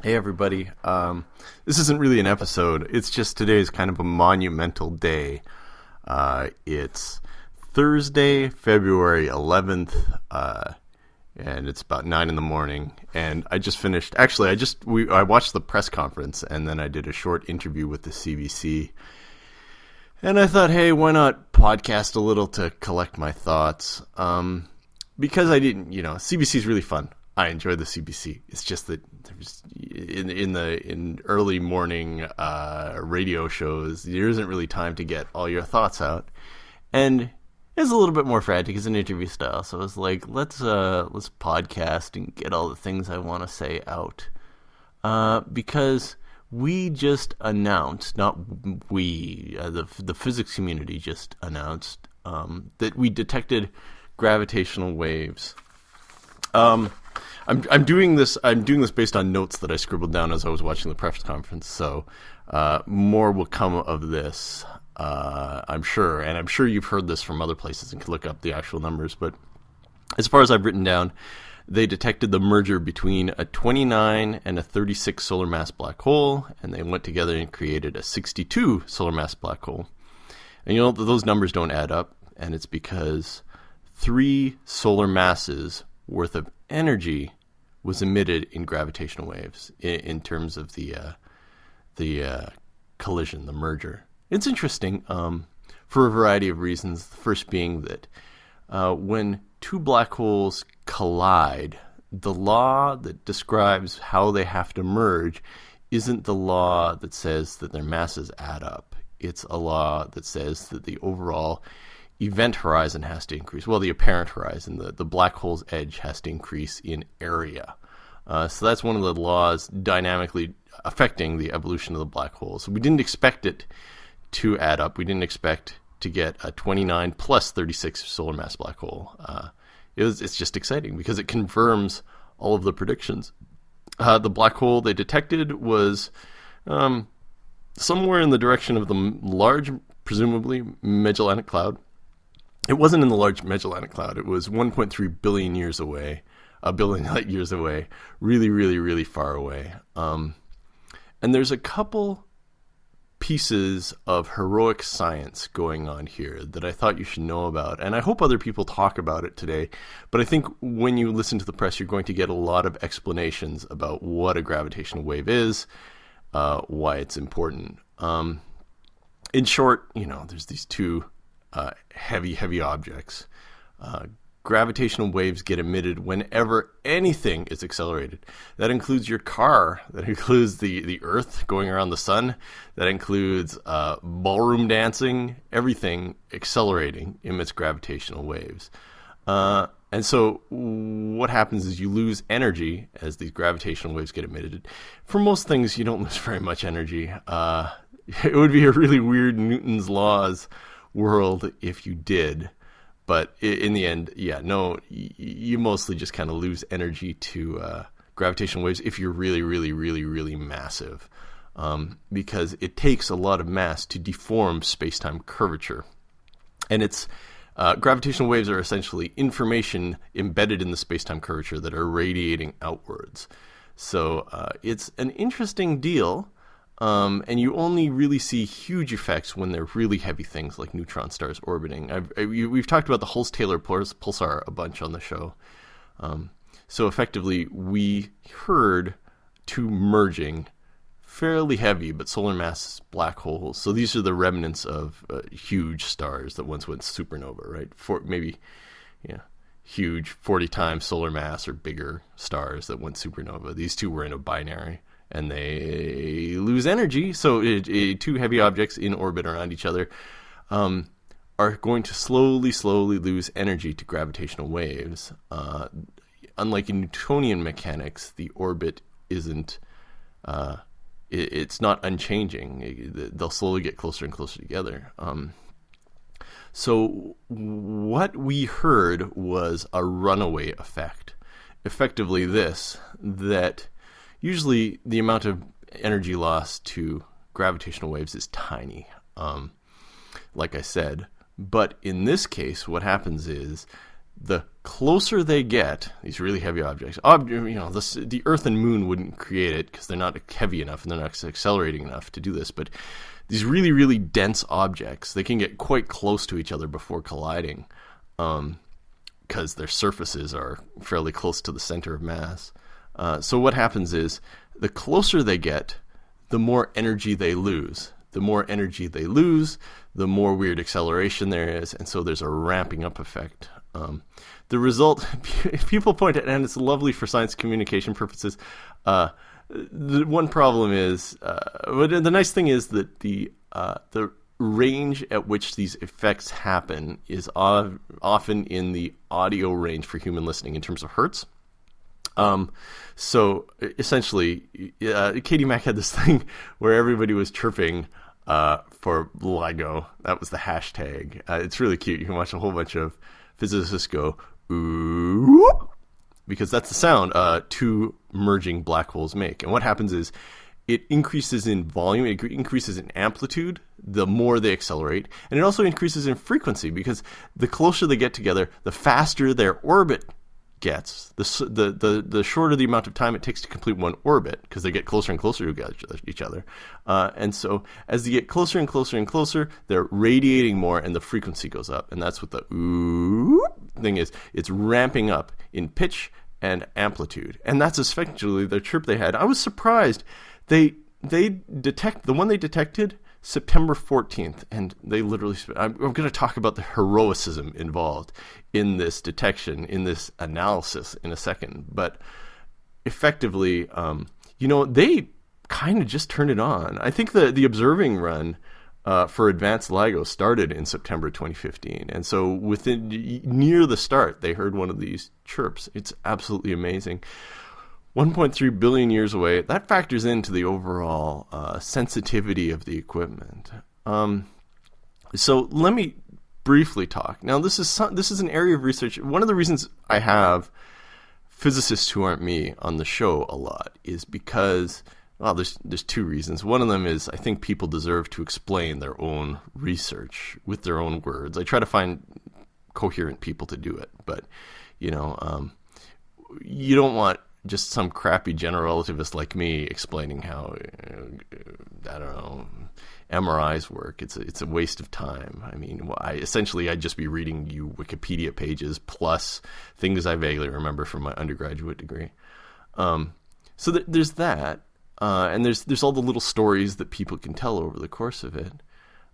Hey everybody. This isn't really an episode. It's just today is kind of a monumental day. It's Thursday, February 11th, and it's about 9 in the morning. And I just finished. Actually, I watched the press conference, and then I did a short interview with the CBC. And I thought, hey, why not podcast a little to collect my thoughts? Because I didn't, CBC is really fun. I enjoy the CBC. It's just that there's in early morning radio shows, there isn't really time to get all your thoughts out, and it's a little bit more frantic as an interview style. So I was like, let's podcast and get all the things I want to say out, because we just announced, not we, the physics community just announced that we detected gravitational waves. I'm doing this based on notes that I scribbled down as I was watching the press conference. So more will come of this, I'm sure, and I'm sure you've heard this from other places and can look up the actual numbers. But as far as I've written down, they detected the merger between a 29 and a 36 solar mass black hole, and they went together and created a 62 solar mass black hole. And those numbers don't add up, and it's because 3 solar masses worth of energy was emitted in gravitational waves in terms of the collision, the merger. It's interesting for a variety of reasons. The first being that when two black holes collide, the law that describes how they have to merge isn't the law that says that their masses add up. It's a law that says that the overall event horizon has to increase. Well, the apparent horizon, the black hole's edge has to increase in area. So that's one of the laws dynamically affecting the evolution of the black hole. So we didn't expect it to add up. We didn't expect to get a 29 plus 36 solar mass black hole. It's just exciting because it confirms all of the predictions. The black hole they detected was somewhere in the direction of the large, presumably, Magellanic Cloud. It wasn't in the Large Magellanic Cloud. It was 1.3 billion years away, a billion light years away, really, really, really far away. And there's a couple pieces of heroic science going on here that I thought you should know about. And I hope other people talk about it today. But I think when you listen to the press, you're going to get a lot of explanations about what a gravitational wave is, why it's important. In short, there's these two heavy objects. Gravitational waves get emitted whenever anything is accelerated. That includes your car. That includes the Earth going around the sun. That includes ballroom dancing. Everything accelerating emits gravitational waves. And so what happens is you lose energy as these gravitational waves get emitted. For most things, you don't lose very much energy. It would be a really weird Newton's laws world if you did, but in the end, you mostly just kind of lose energy to gravitational waves if you're really, really, really, really massive, because it takes a lot of mass to deform space-time curvature, and it's gravitational waves are essentially information embedded in the space-time curvature that are radiating outwards. So it's an interesting deal. And you only really see huge effects when they're really heavy things like neutron stars orbiting. We've talked about the Hulse-Taylor pulsar a bunch on the show. So effectively, we heard two merging, fairly heavy but solar mass black holes. So these are the remnants of huge stars that once went supernova, right? Huge 40 times solar mass or bigger stars that went supernova. These two were in a binary. And they lose energy, so two heavy objects in orbit around each other are going to slowly lose energy to gravitational waves. Unlike in Newtonian mechanics, the orbit isn't, it's not unchanging. They'll slowly get closer and closer together. So what we heard was a runaway effect. Effectively that usually the amount of energy loss to gravitational waves is tiny, like I said. But in this case, what happens is the closer they get, these really heavy objects, the Earth and Moon wouldn't create it because they're not heavy enough and they're not accelerating enough to do this, but these really, really dense objects, they can get quite close to each other before colliding because their surfaces are fairly close to the center of mass. So what happens is the closer they get, the more energy they lose. The more energy they lose, the more weird acceleration there is, and so there's a ramping up effect. The result, people point at, and it's lovely for science communication purposes. The one problem is, but the nice thing is that the range at which these effects happen is often in the audio range for human listening in terms of hertz. So essentially, Katie Mack had this thing where everybody was chirping for LIGO. That was the hashtag. It's really cute. You can watch a whole bunch of physicists go, ooh, because that's the sound two merging black holes make. And what happens is it increases in volume, it increases in amplitude the more they accelerate, and it also increases in frequency because the closer they get together, the faster their orbit gets, the shorter the amount of time it takes to complete one orbit because they get closer and closer to each other. And so as they get closer and closer and closer, they're radiating more and the frequency goes up. And that's what the ooh thing is. It's ramping up in pitch and amplitude. And that's essentially the chirp they had. I was surprised. The one they detected September 14th, and they literally, I'm going to talk about the heroism involved in this detection, in this analysis in a second, but effectively, they kind of just turned it on. I think the observing run for advanced LIGO started in September 2015, and so near the start, they heard one of these chirps. It's absolutely amazing. 1.3 billion years away, that factors into the overall sensitivity of the equipment. So let me briefly talk. Now, this is an area of research. One of the reasons I have physicists who aren't me on the show a lot is because, well, there's two reasons. One of them is I think people deserve to explain their own research with their own words. I try to find coherent people to do it, but you don't want just some crappy general relativist like me explaining how, I don't know, MRIs work. It's a waste of time. I mean, I'd just be reading you Wikipedia pages plus things I vaguely remember from my undergraduate degree. So there's that, and there's all the little stories that people can tell over the course of it.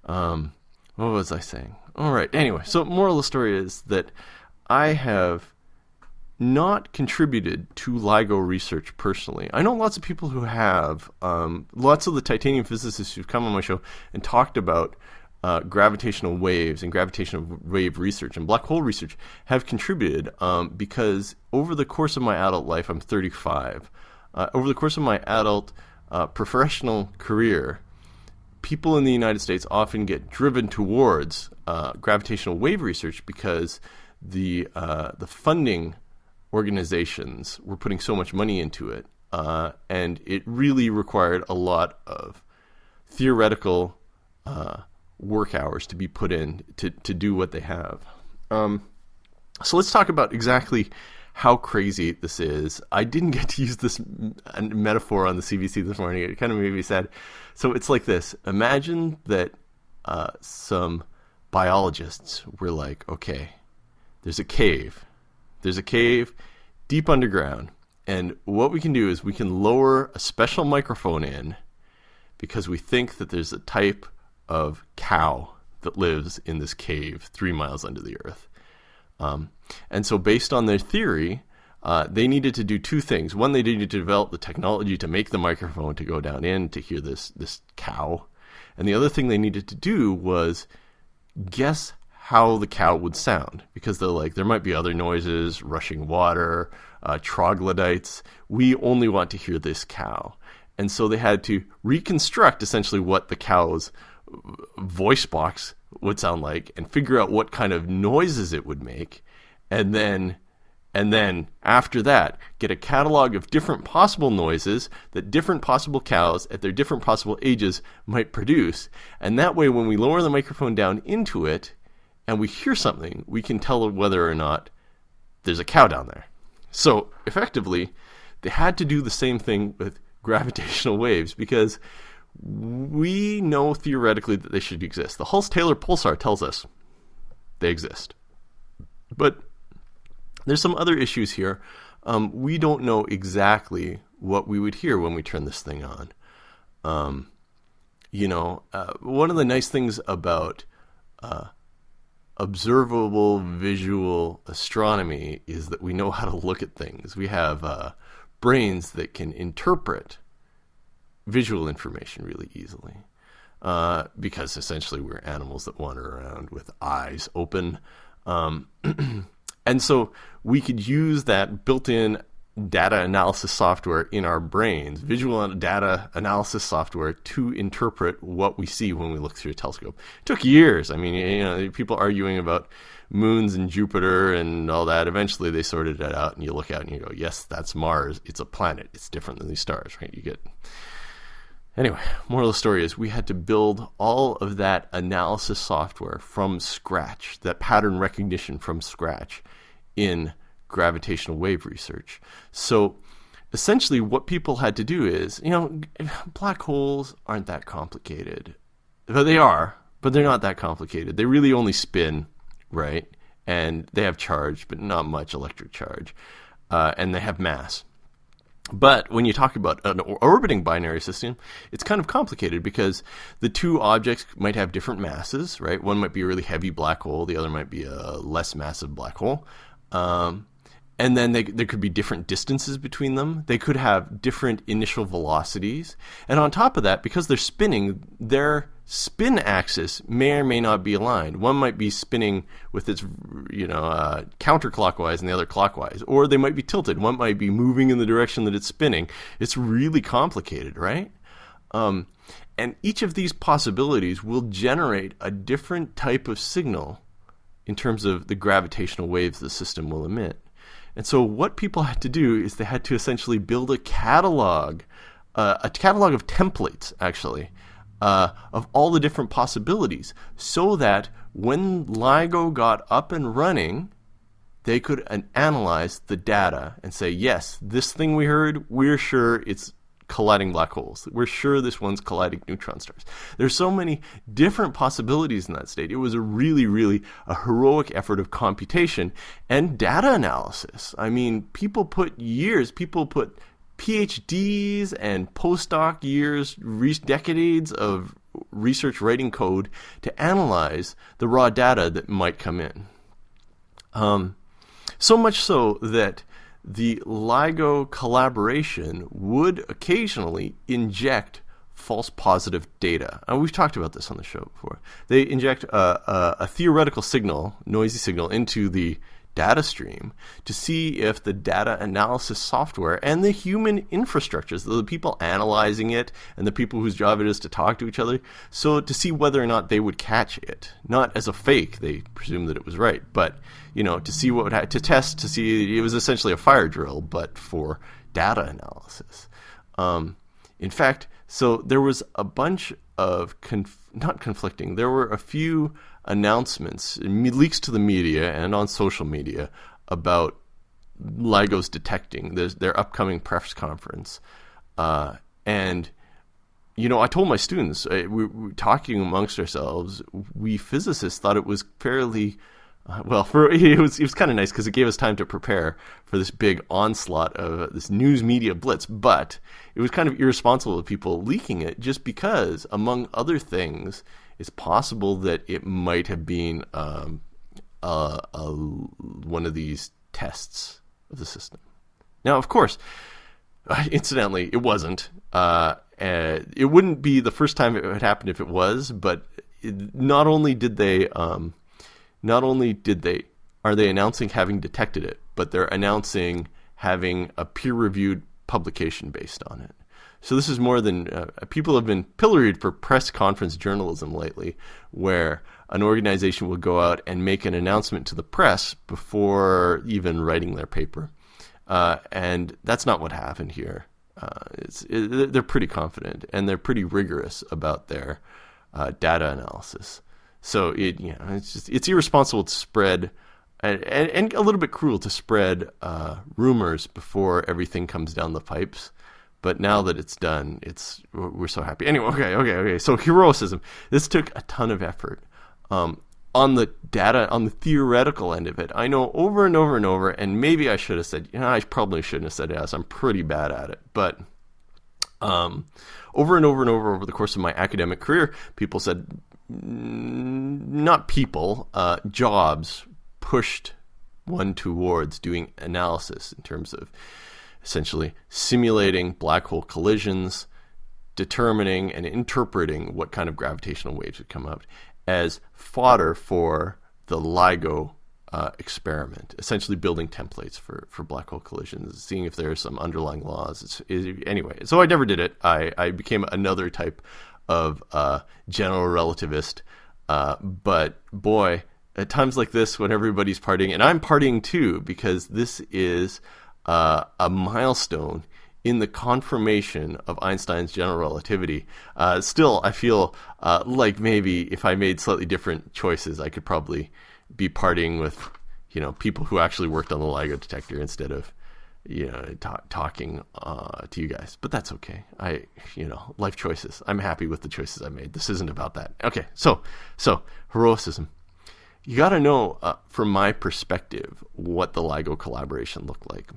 What was I saying? All right. Anyway, so moral of the story is that I have not contributed to LIGO research personally. I know lots of people who have. Lots of the titanium physicists who've come on my show and talked about gravitational waves and gravitational wave research and black hole research have contributed because over the course of my adult life, I'm 35, over the course of my adult professional career, people in the United States often get driven towards gravitational wave research because the funding organizations were putting so much money into it, and it really required a lot of theoretical work hours to be put in to do what they have. So let's talk about exactly how crazy this is. I didn't get to use this metaphor on the CBC this morning. It kind of made me sad. So it's like this. Imagine that some biologists were like, okay, there's a cave deep underground, and what we can do is we can lower a special microphone in because we think that there's a type of cow that lives in this cave 3 miles under the earth. And so based on their theory, they needed to do two things. One, they needed to develop the technology to make the microphone to go down in to hear this cow. And the other thing they needed to do was guess how the cow would sound, because they're like, there might be other noises, rushing water, troglodytes. We only want to hear this cow. And so they had to reconstruct essentially what the cow's voice box would sound like and figure out what kind of noises it would make. And then after that, get a catalog of different possible noises that different possible cows at their different possible ages might produce. And that way, when we lower the microphone down into it, and we hear something, we can tell whether or not there's a cow down there. So effectively, they had to do the same thing with gravitational waves because we know theoretically that they should exist. The Hulse-Taylor pulsar tells us they exist. But there's some other issues here. We don't know exactly what we would hear when we turn this thing on. One of the nice things about observable visual astronomy is that we know how to look at things. We have brains that can interpret visual information really easily because essentially we're animals that wander around with eyes open. And so we could use that built-in data analysis software in our brains, visual data analysis software, to interpret what we see when we look through a telescope. It took years. I mean, people arguing about moons and Jupiter and all that. Eventually they sorted it out, and you look out and you go, yes, that's Mars. It's a planet. It's different than these stars, right? Anyway, moral of the story is we had to build all of that analysis software from scratch, that pattern recognition from scratch in gravitational wave research. So essentially what people had to do is, black holes aren't that complicated. But they are, but they're not that complicated. They really only spin, right? And they have charge, but not much electric charge. And they have mass. But when you talk about an orbiting binary system, it's kind of complicated because the two objects might have different masses, right? One might be a really heavy black hole. The other might be a less massive black hole. And then there could be different distances between them. They could have different initial velocities. And on top of that, because they're spinning, their spin axis may or may not be aligned. One might be spinning with its, counterclockwise and the other clockwise. Or they might be tilted. One might be moving in the direction that it's spinning. It's really complicated, right? And each of these possibilities will generate a different type of signal in terms of the gravitational waves the system will emit. And so what people had to do is they had to essentially build a catalog of templates, actually, of all the different possibilities, so that when LIGO got up and running, they could analyze the data and say, yes, this thing we heard, we're sure it's colliding black holes. We're sure this one's colliding neutron stars. There's so many different possibilities in that state. It was a really, really a heroic effort of computation and data analysis. I mean, people put PhDs and postdoc years, decades of research writing code to analyze the raw data that might come in. So much so that the LIGO collaboration would occasionally inject false positive data. And we've talked about this on the show before. They inject a theoretical signal, noisy signal, into the data stream to see if the data analysis software and the human infrastructures, the people analyzing it and the people whose job it is to talk to each other, so to see whether or not they would catch it. Not as a fake, they presumed that it was right, but to see what would to test, to see. It was essentially a fire drill, but for data analysis. In fact, so there was a bunch of not conflicting. There were a few announcements, leaks to the media and on social media about LIGO's detecting their upcoming press conference, and I told my students, we were talking amongst ourselves. We physicists thought it was fairly. It was kind of nice because it gave us time to prepare for this big onslaught of this news media blitz, but it was kind of irresponsible of people leaking it just because, among other things, it's possible that it might have been one of these tests of the system. Now, of course, incidentally, it wasn't. It wouldn't be the first time it would happen if it was, but not only are they announcing having detected it, but they're announcing having a peer-reviewed publication based on it. So this is more than people have been pilloried for press conference journalism lately, where an organization will go out and make an announcement to the press before even writing their paper, and that's not what happened here. They're pretty confident and they're pretty rigorous about their data analysis. So it's irresponsible to spread and a little bit cruel to spread rumors before everything comes down the pipes. But now that it's done, we're so happy. Anyway, okay. So heroicism. This took a ton of effort. On the data, on the theoretical end of it, I know over and over and over, and maybe I should have said, I probably shouldn't have said yes. I'm pretty bad at it. But over and over and over the course of my academic career, people said, not people, jobs pushed one towards doing analysis in terms of essentially simulating black hole collisions, determining and interpreting what kind of gravitational waves would come out as fodder for the LIGO experiment, essentially building templates for black hole collisions, seeing if there are some underlying laws. Anyway, so I never did it. I became another type of general relativist. But boy, at times like this when everybody's partying, and I'm partying too, because this is a milestone in the confirmation of Einstein's general relativity. Still, I feel like maybe if I made slightly different choices, I could probably be partying with, people who actually worked on the LIGO detector instead of, talking to you guys. But that's okay. Life choices. I'm happy with the choices I made. This isn't about that. Okay, so heroicism. You got to know, from my perspective, what the LIGO collaboration looked like.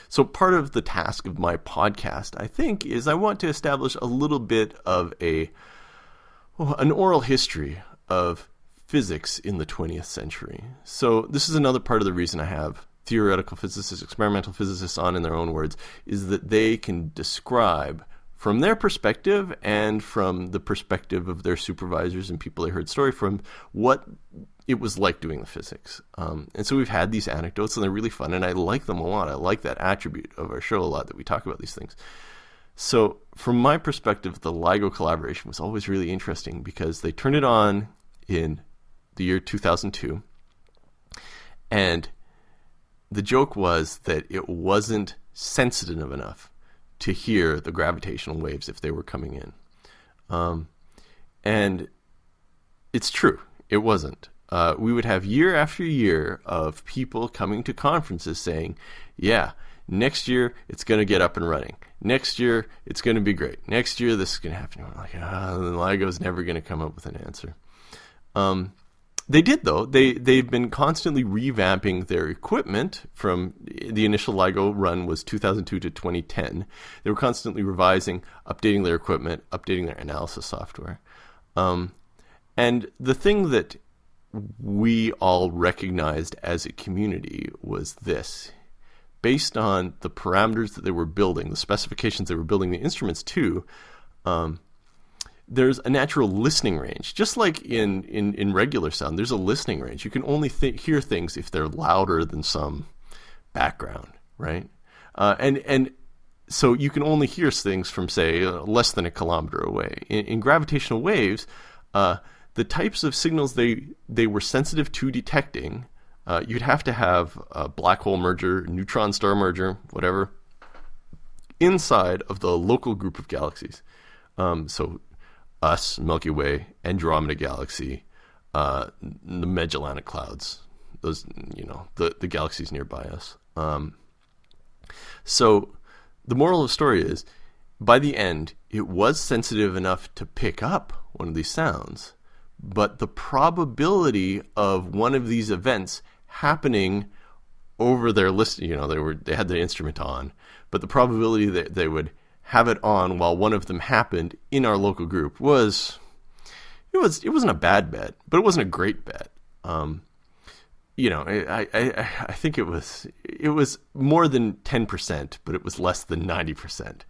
So part of the task of my podcast, I think, is I want to establish a little bit of an oral history of physics in the 20th century. So this is another part of the reason I have theoretical physicists, experimental physicists on in their own words, is that they can describe from their perspective and from the perspective of their supervisors and people they heard story from what it was like doing the physics. And so we've had these anecdotes, and they're really fun, and I like them a lot. I like that attribute of our show a lot, that we talk about these things. So from my perspective, the LIGO collaboration was always really interesting because they turned it on in the year 2002, and the joke was that it wasn't sensitive enough to hear the gravitational waves if they were coming in. And it's true, it wasn't. We would have year after year of people coming to conferences saying, yeah, next year it's going to get up and running. Next year it's going to be great. Next year this is going to happen. And we're like, the LIGO's never going to come up with an answer. They did, though. They've been constantly revamping their equipment from the initial LIGO run was 2002 to 2010. They were constantly revising, updating their equipment, updating their analysis software. And the thing that we all recognized as a community was this. Based on the parameters that they were building, the specifications they were building the instruments to, there's a natural listening range. Just like in regular sound, there's a listening range. You can only hear things if they're louder than some background, right? And so you can only hear things from, say, less than a kilometer away. In gravitational waves, the types of signals they were sensitive to detecting, you'd have to have a black hole merger, neutron star merger, whatever, inside of the local group of galaxies. So us, Milky Way, Andromeda Galaxy, the Magellanic Clouds, those, the galaxies nearby us. So the moral of the story is, by the end, it was sensitive enough to pick up one of these sounds, but the probability of one of these events happening over their list, they had the instrument on, but the probability that they would have it on while one of them happened in our local group it wasn't a bad bet, but it wasn't a great bet. I think it was more than 10%, but it was less than 90%.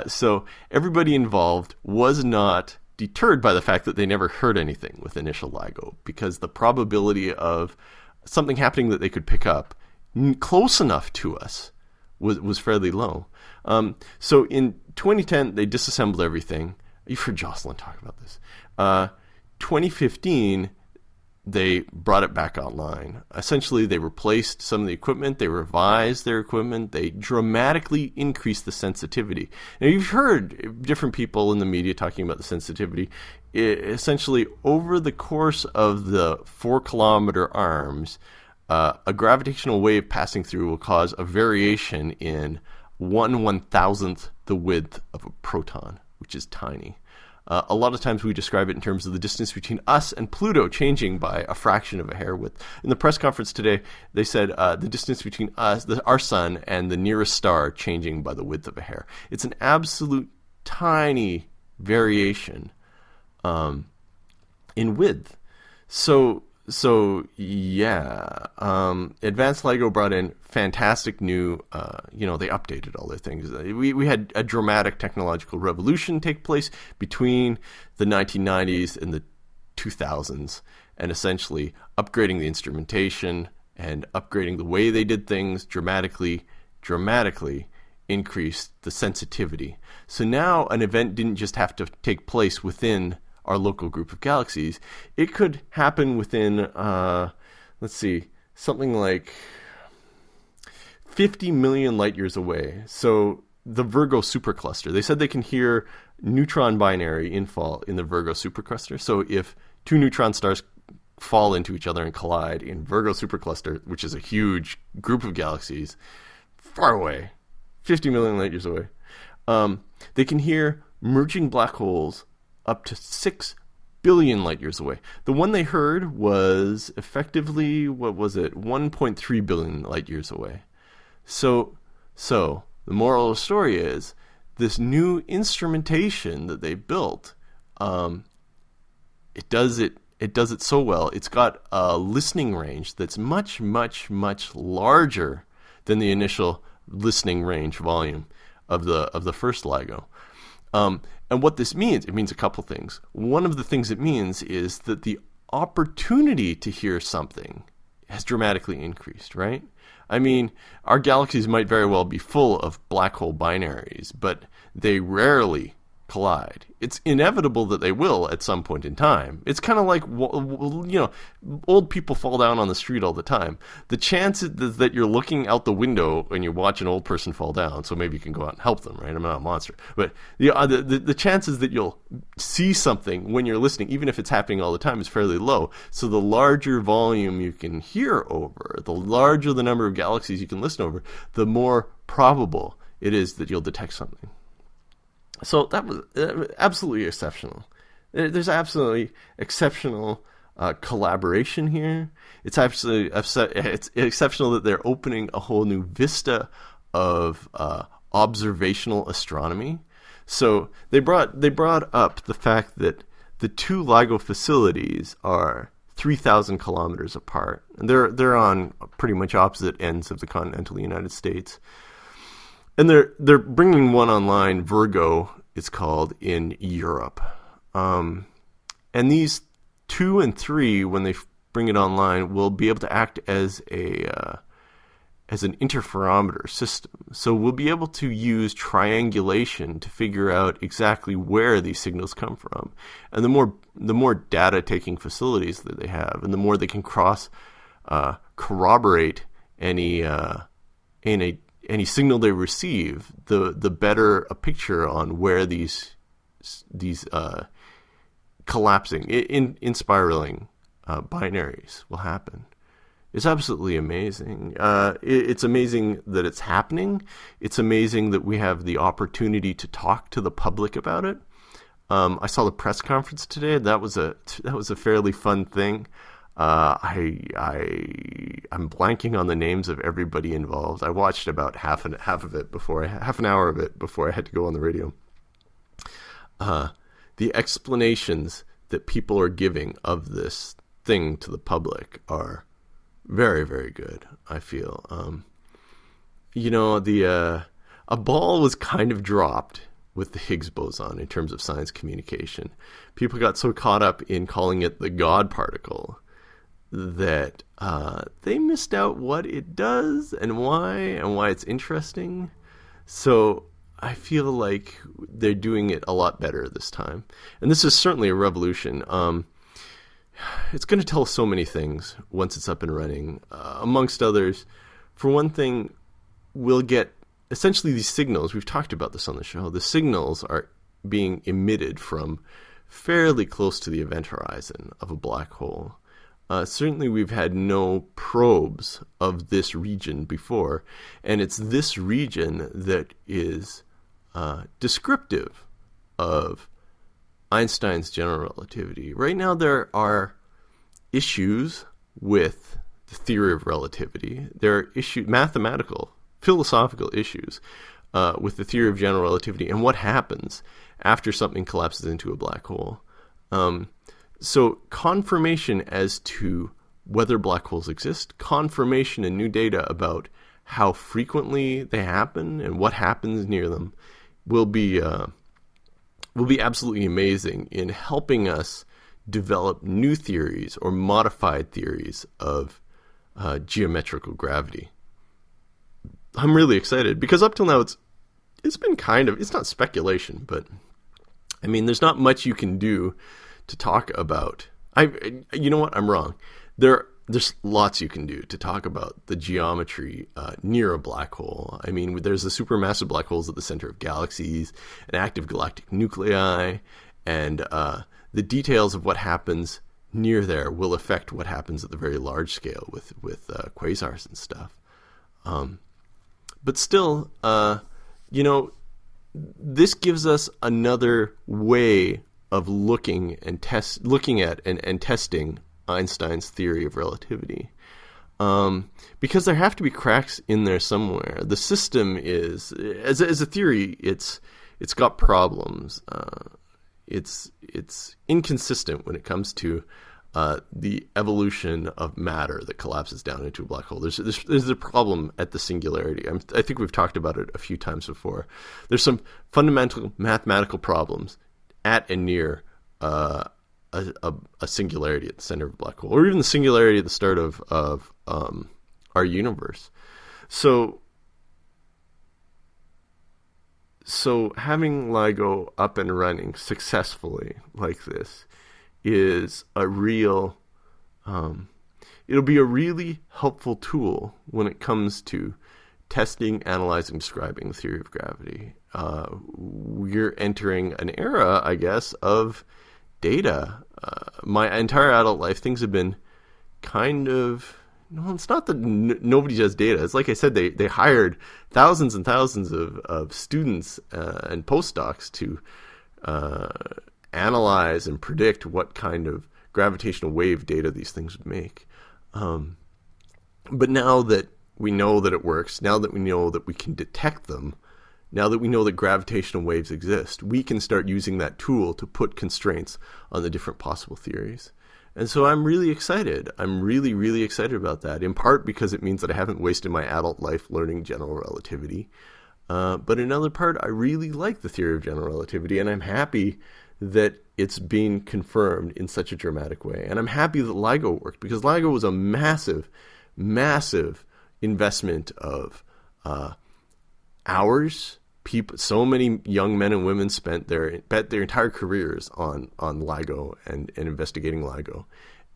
So everybody involved was not deterred by the fact that they never heard anything with initial LIGO, because the probability of something happening that they could pick up close enough to us was fairly low. So in 2010, they disassembled everything. You've heard Jocelyn talk about this. 2015, they brought it back online. Essentially, they replaced some of the equipment, they revised their equipment, they dramatically increased the sensitivity. Now, you've heard different people in the media talking about the sensitivity. Essentially, over the course of the 4-kilometer arms, a gravitational wave passing through will cause a variation in 1/1000th the width of a proton, which is tiny. A lot of times we describe it in terms of the distance between us and Pluto changing by a fraction of a hair width. In the press conference today, they said the distance between us, our sun, and the nearest star changing by the width of a hair. It's an absolute tiny variation in width. So yeah, Advanced LIGO brought in fantastic new, they updated all their things. We had a dramatic technological revolution take place between the 1990s and the 2000s, and essentially upgrading the instrumentation and upgrading the way they did things dramatically increased the sensitivity. So now an event didn't just have to take place within our local group of galaxies. It could happen within, something like 50 million light years away. So the Virgo supercluster, they said they can hear neutron binary infall in the Virgo supercluster. So if two neutron stars fall into each other and collide in Virgo supercluster, which is a huge group of galaxies, far away, 50 million light years away, they can hear merging black holes up to 6 billion light years away. The one they heard was effectively, 1.3 billion light years away. So the moral of the story is, this new instrumentation that they built, it does it so well. It's got a listening range that's much, much, much larger than the initial listening range volume of the first LIGO. And what this means, it means a couple things. One of the things it means is that the opportunity to hear something has dramatically increased, right? I mean, our galaxies might very well be full of black hole binaries, but they rarely collide. It's inevitable that they will at some point in time. It's kind of like, old people fall down on the street all the time. The chance is that you're looking out the window and you watch an old person fall down, so maybe you can go out and help them, right? I'm not a monster. But the chances that you'll see something when you're listening, even if it's happening all the time, is fairly low. So the larger volume you can hear over, the larger the number of galaxies you can listen over, the more probable it is that you'll detect something. So that was absolutely exceptional. There's absolutely exceptional collaboration here. It's absolutely it's exceptional that they're opening a whole new vista of observational astronomy. So they brought up the fact that the two LIGO facilities are 3,000 kilometers apart, and they're on pretty much opposite ends of the continental United States. And they're bringing one online, Virgo, it's called, in Europe. And these 2 and 3, when they bring it online, will be able to act as an interferometer system. So we'll be able to use triangulation to figure out exactly where these signals come from. And the more data-taking facilities that they have, and the more they can corroborate any signal they receive, the better a picture on where these collapsing, in spiraling binaries will happen. It's absolutely amazing. It's amazing that it's happening. It's amazing that we have the opportunity to talk to the public about it. I saw the press conference today. That was a fairly fun thing. I'm blanking on the names of everybody involved. I watched about half an hour of it before I had to go on the radio. The explanations that people are giving of this thing to the public are very, very good, I feel. A ball was kind of dropped with the Higgs boson in terms of science communication. People got so caught up in calling it the God particle that they missed out what it does and why it's interesting. So I feel like they're doing it a lot better this time. And this is certainly a revolution. it's going to tell us so many things once it's up and running. Amongst others, for one thing, we'll get essentially these signals. We've talked about this on the show. The signals are being emitted from fairly close to the event horizon of a black hole. Certainly we've had no probes of this region before, and it's this region that is descriptive of Einstein's general relativity. Right now there are issues with the theory of relativity. There are mathematical, philosophical issues with the theory of general relativity and what happens after something collapses into a black hole. So confirmation as to whether black holes exist, confirmation and new data about how frequently they happen and what happens near them will be absolutely amazing in helping us develop new theories or modified theories of geometrical gravity. I'm really excited because up till now it's been it's not speculation, but I mean there's not much you can do to talk about. You know what? I'm wrong. There's lots you can do to talk about the geometry near a black hole. I mean, there's the supermassive black holes at the center of galaxies, and active galactic nuclei, and the details of what happens near there will affect what happens at the very large scale with quasars and stuff. But still, this gives us another way of looking at and testing Einstein's theory of relativity, because there have to be cracks in there somewhere. The system is, as a theory, it's got problems. It's inconsistent when it comes to the evolution of matter that collapses down into a black hole. There's a problem at the singularity. I think we've talked about it a few times before. There's some fundamental mathematical problems at and near a singularity at the center of a black hole, or even the singularity at the start of our universe. So having LIGO up and running successfully like this is a real, it'll be a really helpful tool when it comes to testing, analyzing, describing the theory of gravity. We're entering an era, I guess, of data. My entire adult life, things have been kind of, it's not that nobody does data. It's like I said, they hired thousands and thousands of students and postdocs to analyze and predict what kind of gravitational wave data these things would make. But now that we know that it works, now that we know that we can detect them, now that we know that gravitational waves exist, we can start using that tool to put constraints on the different possible theories. And so I'm really excited. I'm really, really excited about that, in part because it means that I haven't wasted my adult life learning general relativity. But in another part, I really like the theory of general relativity, and I'm happy that it's being confirmed in such a dramatic way. And I'm happy that LIGO worked, because LIGO was a massive, massive investment of hours. So many young men and women bet their entire careers on LIGO and investigating LIGO.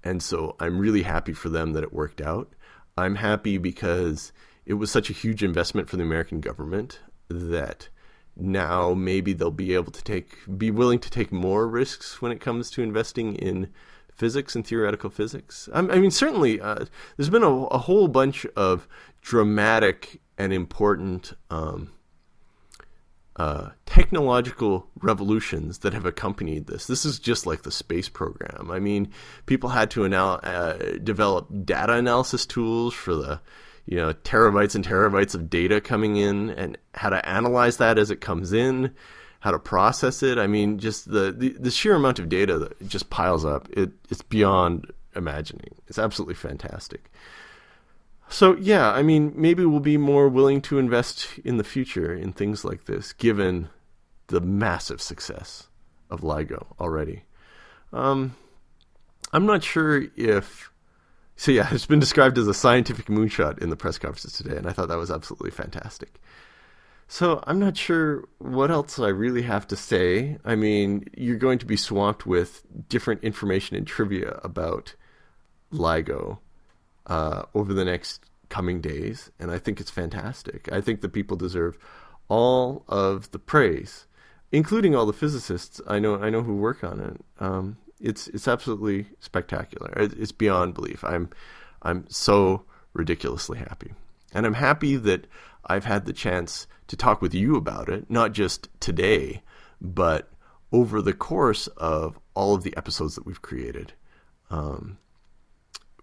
And so I'm really happy for them that it worked out. I'm happy because it was such a huge investment for the American government that now maybe they'll be able to be willing to take more risks when it comes to investing in physics and theoretical physics. I mean, certainly there's been a whole bunch of dramatic and important technological revolutions that have accompanied this. This is just like the space program. I mean, people had to develop data analysis tools for the terabytes and terabytes of data coming in, and how to analyze that as it comes in, how to process it. I mean, just the sheer amount of data that just piles up, it's beyond imagining. It's absolutely fantastic. So yeah, I mean, maybe we'll be more willing to invest in the future in things like this, given the massive success of LIGO already. I'm not sure if... So yeah, it's been described as a scientific moonshot in the press conferences today, and I thought that was absolutely fantastic. So I'm not sure what else I really have to say. I mean, you're going to be swamped with different information and trivia about LIGO over the next coming days, and I think it's fantastic. I think that people deserve all of the praise, including all the physicists I know who work on it. It's absolutely spectacular. It's beyond belief. I'm so ridiculously happy, and I'm happy that I've had the chance to talk with you about it, not just today, but over the course of all of the episodes that we've created.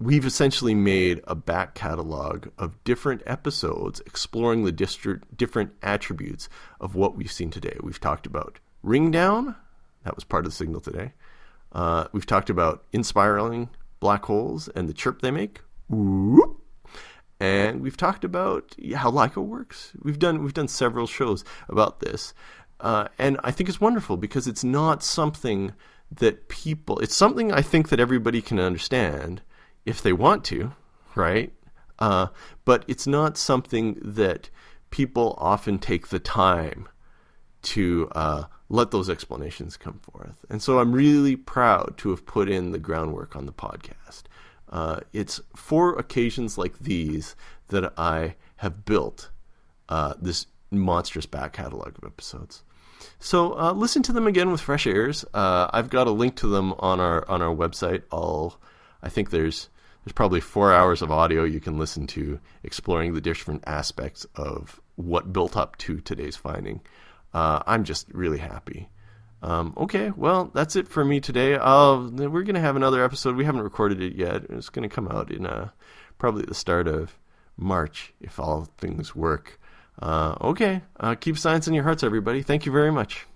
We've essentially made a back catalog of different episodes exploring the different attributes of what we've seen today. We've talked about ring down. That was part of the signal today. We've talked about inspiraling black holes and the chirp they make. Whoop. And we've talked about how LIGO works. We've done several shows about this. And I think it's wonderful because it's not something that it's something I think that everybody can understand if they want to, right? But it's not something that people often take the time to let those explanations come forth. And so I'm really proud to have put in the groundwork on the podcast. It's for occasions like these that I have built this monstrous back catalog of episodes. So listen to them again with fresh ears. I've got a link to them on our website. I think there's probably 4 hours of audio you can listen to exploring the different aspects of what built up to today's finding. I'm just really happy. Okay, well, that's it for me today. We're going to have another episode. We haven't recorded it yet. It's going to come out in probably at the start of March, if all things work. Okay, keep science in your hearts, everybody. Thank you very much.